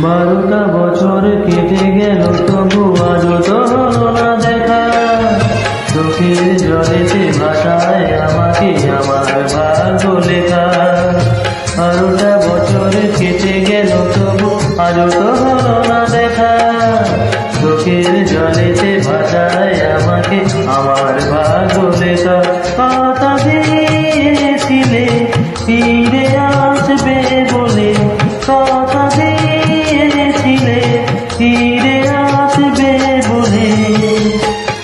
12টা বছর কেটে গেল তবু আজও তো হলো না দেখা। চোখের জলেতে ভাষায় আমাকে আমার ভাগ্য লেখা। 12টা বছর কেটে গেল তবু আজও তো হলো না দেখা। চোখের জলেতে ভাষায় আমাকে আমার ভাগ্য লেখা। কথা দিয়েছিলে ফিরে আসবে বলে, কথা দিয়েছিলে ফিরে আসবে বলে,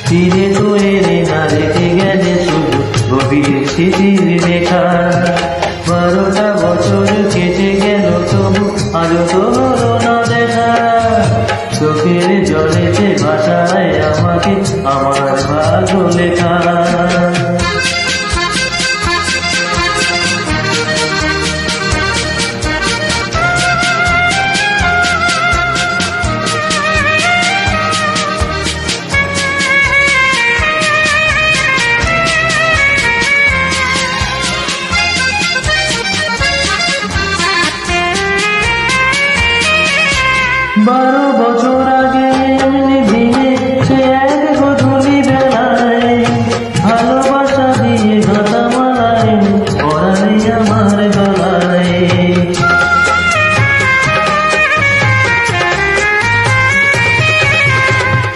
ফিরে তো এলে না, রেখে গেলে শুধু গভীর স্মৃতির রেখা। 12টা বছর কেটে গেল তবু আজও তো হলো না দেখা। চোখের জলেতে ভাষায় আমাকে আমার ভাগ্য লেখা। বারো বছর আগে এমনি দিনে সে এক গধূলি বেলায় ভালোবাসা দিয়ে গাঁথামালায় পরাই আমার গলায়।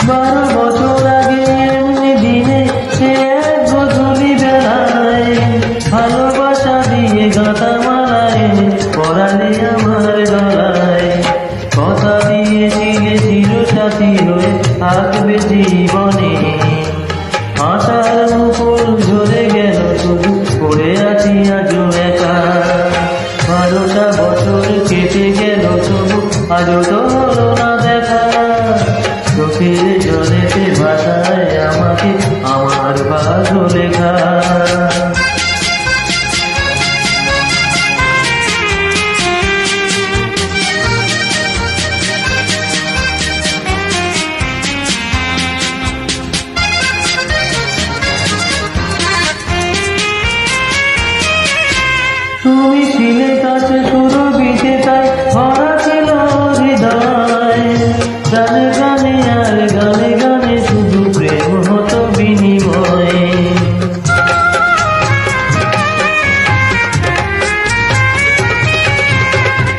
12 বছর আগে এমনি দিনে সে এক গধূলি বেলায় ভালোবাসা দিয়ে গাঁথামালায় পরাই আমার গলায়। কথা দিয়েছিলে চিরসাথী হয়ে থাকবে জীবনে, আশার মুকুল ঝরে গেল শুধু পড়ে আছি আজও একা। 12টা বছর কেটে গেল তবু আজও তো হলো না দেখা। চোখের জলেতে ভাষায় আমাকে আমার ভাগ্য লেখা। তুমি ছিলে কাছে সুরভিতে তাই ভরা ছিল হৃদয়। গানে গানে আর গানে গানে শুধু প্রেম হতো বিনিময়।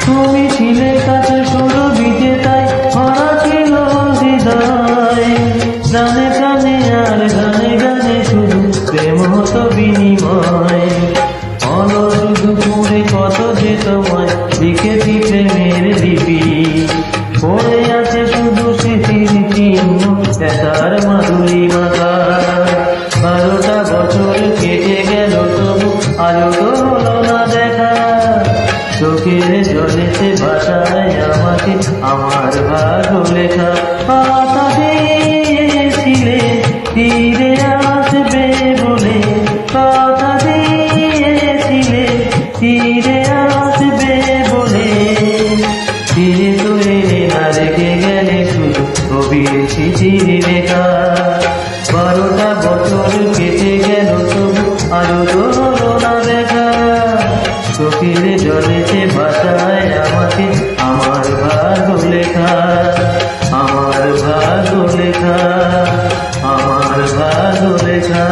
তুমি ছিলে কাছে সুরভিতে তাই ভরা ছিল হৃদয়। গানে গানে আর গানে গানে শুধু প্রেম হতো বিনিময়। দুপুরে কত যে তোমায় লিখেছি প্রেমের লিপি, পড়ে আছে শুধু স্মৃতির চিহ্ন একার মাধুরী মাথা। 12টা বছর কেটে গেল তবু আজও তো হলো না দেখা। চোখের জলেতে ভাষায় আমাকে আমার ভাগ্য লেখা। কথা দিয়েছিলে ফিরে আসবে বলে, কথা দিয়েছিলে ফিরে আসবে বলে, ফিরে তো এলে না, রেখে গেলে শুধু গভীর স্মৃতির রেখা। 12টা বছর কেটে গেল তবু আরো তো হলো না দেখা। চোখের জলেতে ভাষায় আমাকে আমার ভাগ্য লেখা। আমার ভাগ্য লেখা, আমার ভাগ্য লেখা।